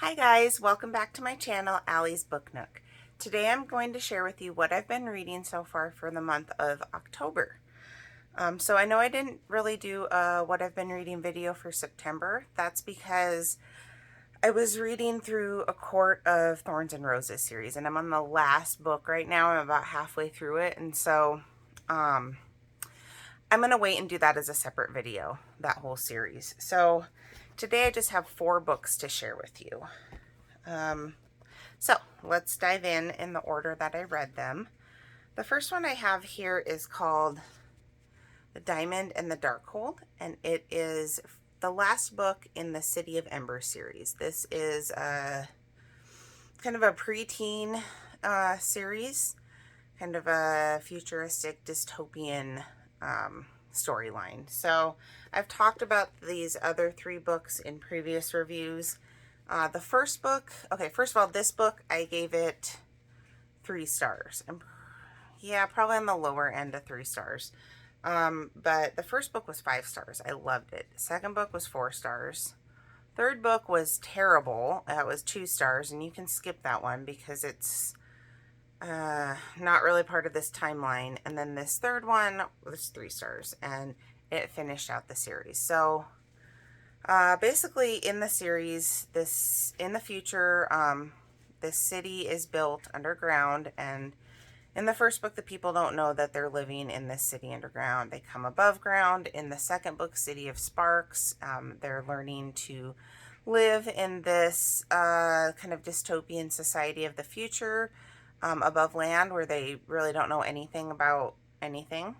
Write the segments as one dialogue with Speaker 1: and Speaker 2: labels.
Speaker 1: Hi guys, welcome back to my channel, Allie's Book Nook. Today I'm going to share with you what I've been reading so far for the month of October. So I know I didn't really do a what I've been reading video for September. That's because I was reading through A Court of Thorns and Roses series, and I'm on the last book right now. I'm about halfway through it, and so I'm going to wait and do that as a separate video, that whole series. So today I just have 4 books to share with you. So let's dive in the order that I read them. The first one I have here is called The Diamond and the Darkhold, and it is the last book in the City of Ember series. This is kind of a preteen series, kind of a futuristic dystopian storyline. So I've talked about these other 3 books in previous reviews. The first book, okay, first of all, this book, I gave it 3 stars. Yeah, probably on the lower end of 3 stars. But the first book was 5 stars. I loved it. Second book was 4 stars. Third book was terrible. That was 2 stars, and you can skip that one because it's not really part of this timeline. And then this third one was 3 stars, and it finished out the series. So basically, in the series, in the future, this city is built underground, and in the first book, the people don't know that they're living in this city underground. They come above ground. In the second book, City of Sparks, they're learning to live in this kind of dystopian society of the future above land, where they really don't know anything about anything.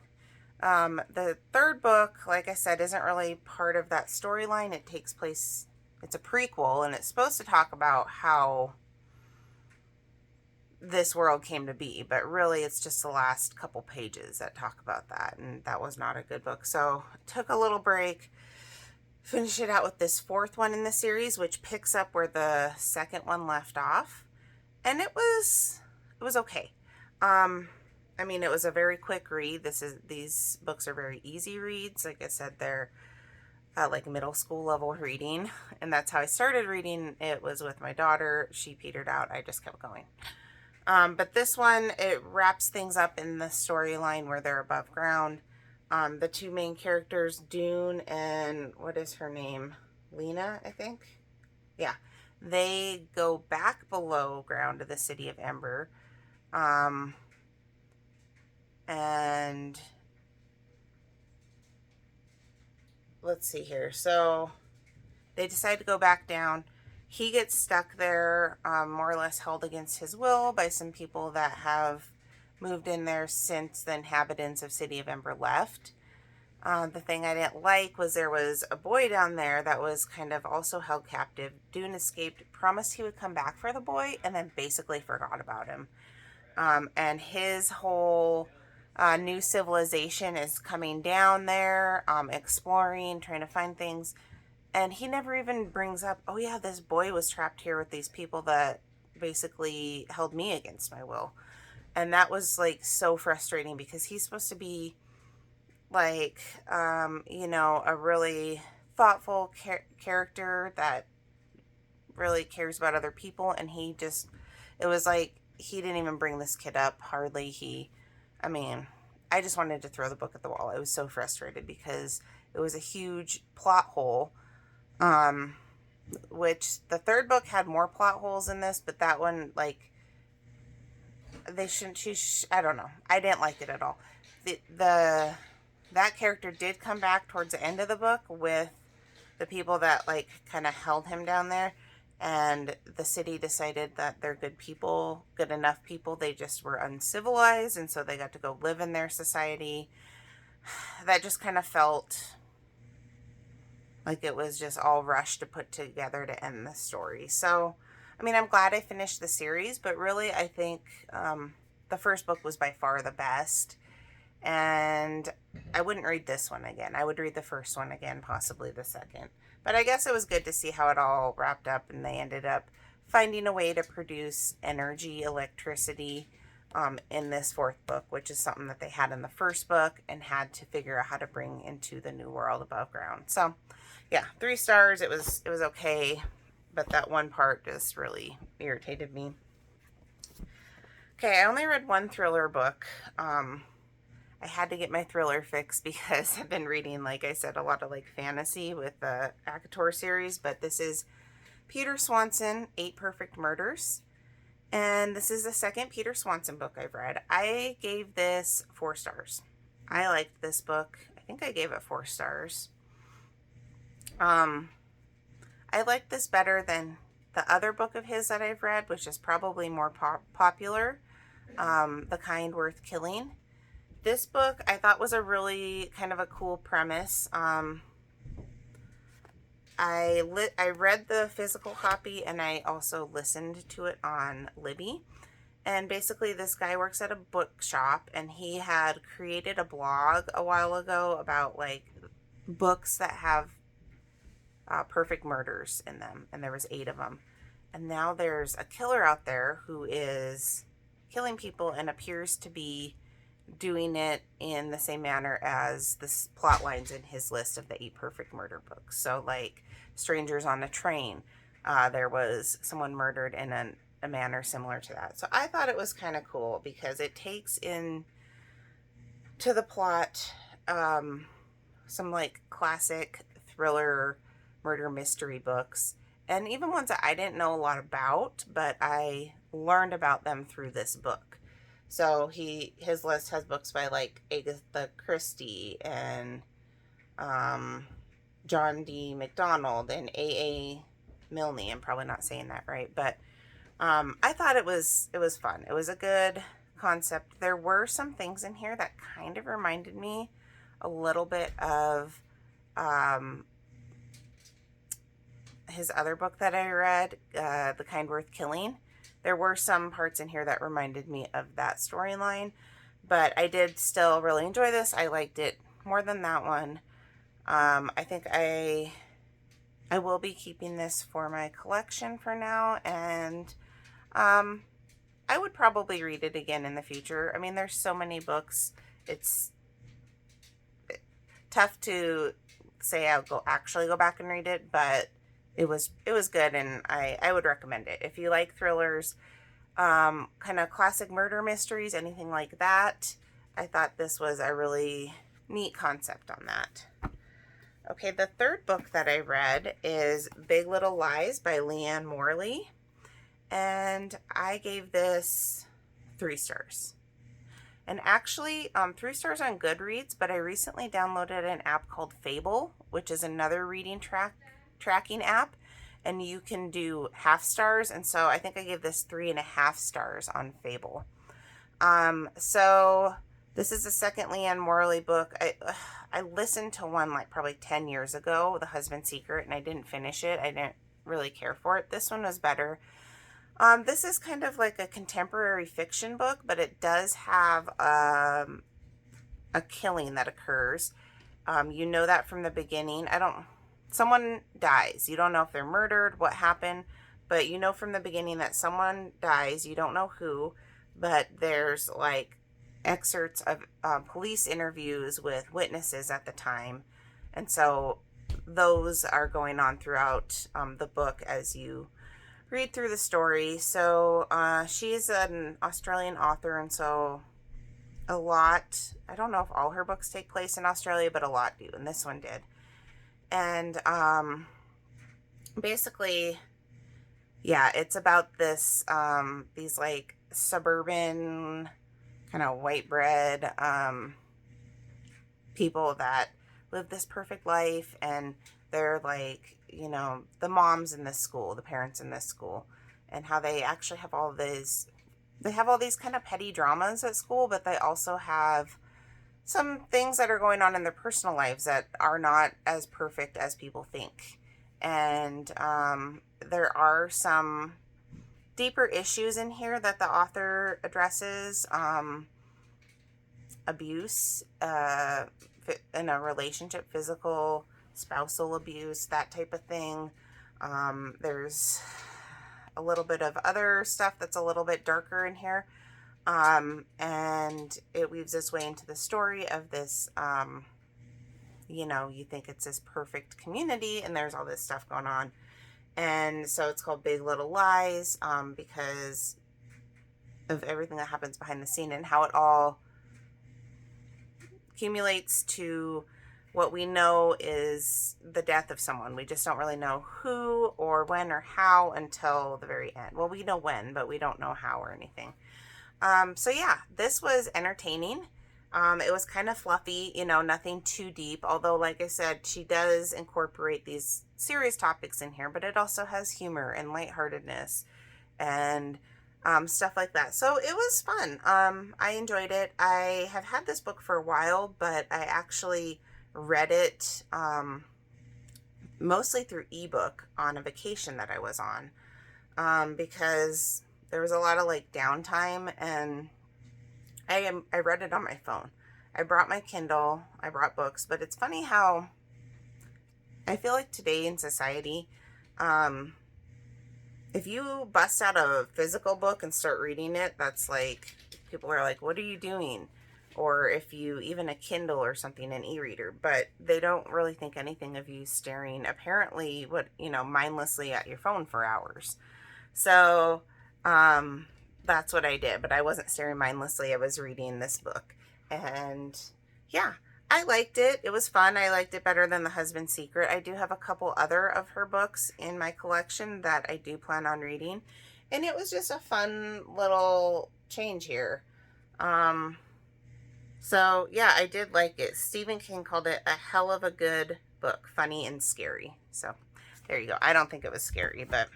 Speaker 1: The third book, like I said, isn't really part of that storyline. It takes place, it's a prequel, and it's supposed to talk about how this world came to be, but really it's just the last couple pages that talk about that, and that was not a good book. So I took a little break, finished it out with this 4th one in the series, which picks up where the second one left off, and it was okay. I mean, it was a very quick read. These books are very easy reads. Like I said, they're like middle school level reading, and that's how I started reading. It was with my daughter. She petered out. I just kept going. But this one, it wraps things up in the storyline where they're above ground. The 2 main characters, Dune and what is her name? Lena, I think. Yeah. They go back below ground to the City of Ember. And let's see here. So they decide to go back down. He gets stuck there, more or less held against his will by some people that have moved in there since the inhabitants of City of Ember left. The thing I didn't like was there was a boy down there that was kind of also held captive. Dune escaped, promised he would come back for the boy, and then basically forgot about him. And his whole new civilization is coming down there, exploring, trying to find things. And he never even brings up, oh yeah, this boy was trapped here with these people that basically held me against my will. And that was like so frustrating because he's supposed to be like, a really thoughtful character that really cares about other people. And it was like, he didn't even bring this kid up, hardly. I just wanted to throw the book at the wall. I was so frustrated because it was a huge plot hole, which the third book had more plot holes in this, but that one, like, I don't know. I didn't like it at all. That character did come back towards the end of the book with the people that, like, kind of held him down there. And the city decided that they're good people, good enough people. They just were uncivilized, and so they got to go live in their society. That just kind of felt like it was just all rushed to put together to end the story. So, I'm glad I finished the series, but really I think the first book was by far the best. And I wouldn't read this one again. I would read the first one again, possibly the second. But I guess it was good to see how it all wrapped up, and they ended up finding a way to produce electricity, in this 4th book, which is something that they had in the first book and had to figure out how to bring into the new world above ground. So, yeah, 3 stars. It was okay. but that one part just really irritated me. Okay, I only read one thriller book. I had to get my thriller fix because I've been reading, like I said, a lot of like fantasy with the ACOTAR series, but this is Peter Swanson, 8 Perfect Murders. And this is the second Peter Swanson book I've read. I gave this 4 stars. I liked this book. I think I gave it 4 stars. I like this better than the other book of his that I've read, which is probably more popular, The Kind Worth Killing. This book I thought was a really kind of a cool premise. I read the physical copy and I also listened to it on Libby. And basically this guy works at a bookshop and he had created a blog a while ago about like books that have perfect murders in them. And there was 8 of them. And now there's a killer out there who is killing people and appears to be doing it in the same manner as the plot lines in his list of the 8 perfect murder books. So like Strangers on a Train, there was someone murdered in a manner similar to that. So I thought it was kind of cool because it takes in to the plot some like classic thriller murder mystery books, and even ones that I didn't know a lot about, but I learned about them through this book. So his list has books by like Agatha Christie and John D. MacDonald and A.A. Milne. I'm probably not saying that right, but I thought it was fun. It was a good concept. There were some things in here that kind of reminded me a little bit of his other book that I read, The Kind Worth Killing. There were some parts in here that reminded me of that storyline, but I did still really enjoy this. I liked it more than that one. I think I will be keeping this for my collection for now, and I would probably read it again in the future. I mean, there's so many books. It's tough to say I'll actually go back and read it, but it was good, and I would recommend it. If you like thrillers, kind of classic murder mysteries, anything like that, I thought this was a really neat concept on that. Okay, the third book that I read is Big Little Lies by Leanne Morley, and I gave this 3 stars. And actually, 3 stars on Goodreads, but I recently downloaded an app called Fable, which is another reading tracking app, and you can do half stars, and so I think I gave this 3.5 stars on Fable. So this is the second Leanne Morley book. I listened to one like probably 10 years ago, The Husband's Secret, and I didn't finish it. I didn't really care for it. This one was better. This is kind of like a contemporary fiction book, but it does have a killing that occurs. You know that from the beginning. Someone dies. You don't know if they're murdered, what happened, but you know from the beginning that someone dies. You don't know who, but there's like excerpts of police interviews with witnesses at the time. And so those are going on throughout the book as you read through the story. So she's an Australian author, and so a lot, I don't know if all her books take place in Australia, but a lot do, and this one did. And basically, yeah, it's about this these like suburban kind of white bread people that live this perfect life, and they're like, you know, the moms in this school, the parents in this school, and how they actually have all these kind of petty dramas at school, but they also have some things that are going on in their personal lives that are not as perfect as people think. And there are some deeper issues in here that the author addresses. Abuse in a relationship, physical, spousal abuse, that type of thing. There's a little bit of other stuff that's a little bit darker in here. And it weaves its way into the story of this, you know, you think it's this perfect community and there's all this stuff going on. And so it's called Big Little Lies, because of everything that happens behind the scene and how it all accumulates to what we know is the death of someone. We just don't really know who or when or how until the very end. Well, we know when, but we don't know how or anything. So yeah, this was entertaining. It was kind of fluffy, nothing too deep. Although, like I said, she does incorporate these serious topics in here, but it also has humor and lightheartedness and stuff like that. So it was fun. I enjoyed it. I have had this book for a while, but I actually read it mostly through ebook on a vacation that I was on, because there was a lot of like downtime, and I read it on my phone. I brought my Kindle, I brought books, but it's funny how I feel like today in society, if you bust out a physical book and start reading it, that's like, people are like, what are you doing? Or if you, even a Kindle or something, an e-reader, but they don't really think anything of you staring, apparently, mindlessly at your phone for hours. So, that's what I did, but I wasn't staring mindlessly. I was reading this book, and yeah, I liked it. It was fun. I liked it better than The Husband's Secret. I do have a couple other of her books in my collection that I do plan on reading, and it was just a fun little change here. So yeah, I did like it. Stephen King called it a hell of a good book, funny and scary. So there you go. I don't think it was scary, but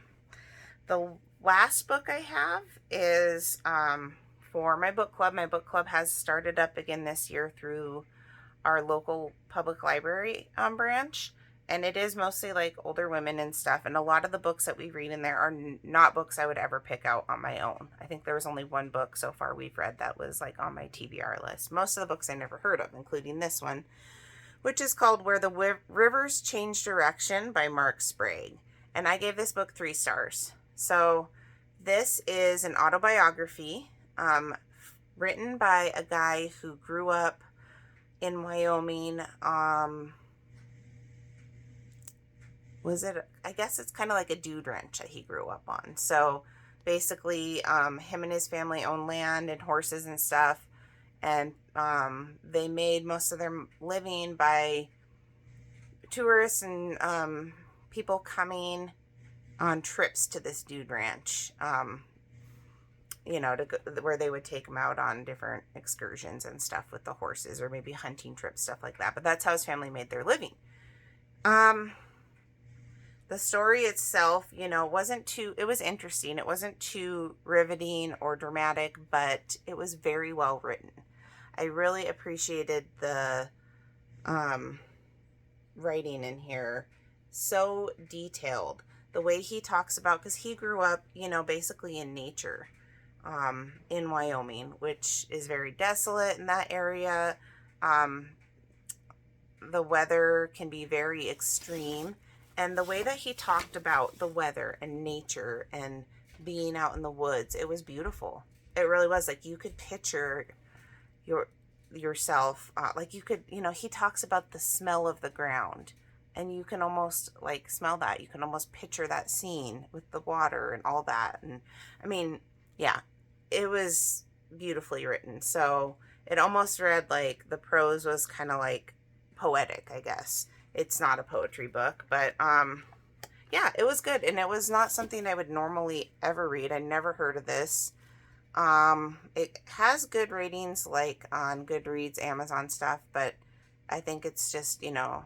Speaker 1: the last book I have is for my book club. My book club has started up again this year through our local public library branch, and it is mostly like older women and stuff, and a lot of the books that we read in there are not books I would ever pick out on my own. I think there was only one book so far we've read that was like on my TBR list. Most of the books I never heard of, including this one, which is called Where the Rivers Change Direction by Mark Sprague, and I gave this book 3 stars. So this is an autobiography written by a guy who grew up in Wyoming. I guess it's kind of like a dude ranch that he grew up on. So basically, him and his family own land and horses and stuff. And they made most of their living by tourists and people coming on trips to this dude ranch. To go, where they would take him out on different excursions and stuff with the horses, or maybe hunting trips, stuff like that. But that's how his family made their living. The story itself, it was interesting. It wasn't too riveting or dramatic, but it was very well written. I really appreciated the writing in here. So detailed. The way he talks about, because he grew up, basically in nature. In Wyoming, which is very desolate in that area. The weather can be very extreme, and the way that he talked about the weather and nature and being out in the woods, it was beautiful. It really was. Like, you could picture yourself, like you could, he talks about the smell of the ground, and you can almost like smell that. You can almost picture that scene with the water and all that. And I mean, yeah, it was beautifully written. So it almost read like the prose was kind of like poetic, I guess. It's not a poetry book, but yeah, it was good. And it was not something I would normally ever read. I never heard of this. It has good ratings like on Goodreads, Amazon stuff, but I think it's just, not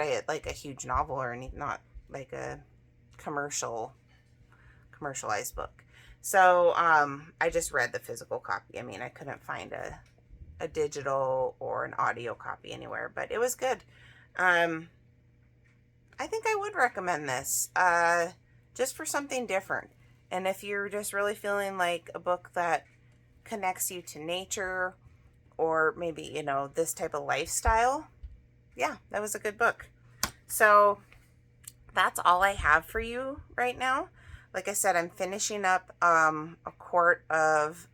Speaker 1: a huge novel or anything, not like a commercialized book. So I just read the physical copy. I mean, I couldn't find a digital or an audio copy anywhere, but it was good. I think I would recommend this just for something different. And if you're just really feeling like a book that connects you to nature, or maybe, this type of lifestyle, yeah, that was a good book. So that's all I have for you right now. Like I said, I'm finishing up a quart of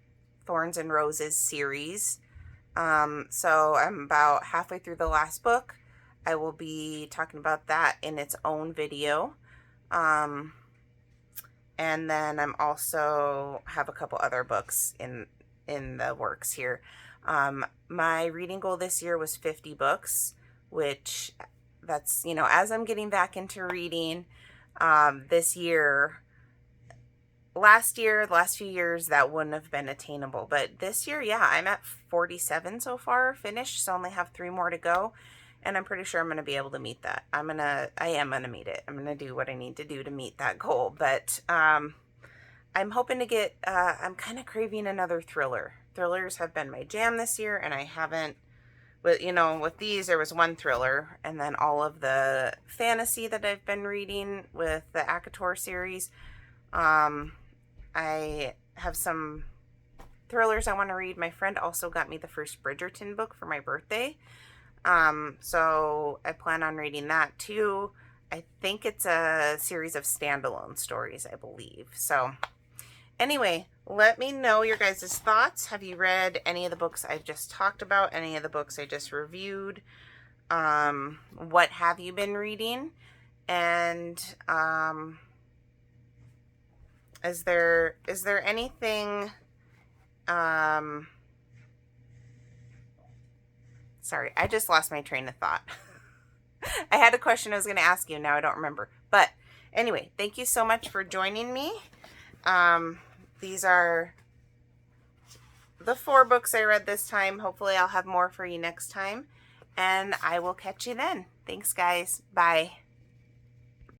Speaker 1: Thorns and Roses series. So I'm about halfway through the last book. I will be talking about that in its own video. And then I'm also have a couple other books in the works here. My reading goal this year was 50 books, which that's, you know, as I'm getting back into reading, this year, last year, the last few years, that wouldn't have been attainable. But this year, yeah, I'm at 47 so far finished, so I only have 3 more to go. And I'm pretty sure I'm going to be able to meet that. I am going to meet it. I'm going to do what I need to do to meet that goal. But I'm hoping to get, I'm kind of craving another thriller. Thrillers have been my jam this year, and I haven't, but you know, with these, there was one thriller, and then all of the fantasy that I've been reading with the ACOTAR series. I have some thrillers I want to read. My friend also got me the first Bridgerton book for my birthday. So I plan on reading that too. I think it's a series of standalone stories, I believe. So anyway, let me know your guys' thoughts. Have you read any of the books I've just talked about? Any of the books I just reviewed? What have you been reading? And is there anything sorry, I just lost my train of thought. I had a question I was going to ask you, now I don't remember. But anyway, thank you so much for joining me. These are the 4 books I read this time. Hopefully I'll have more for you next time. And I will catch you then. Thanks, guys. Bye.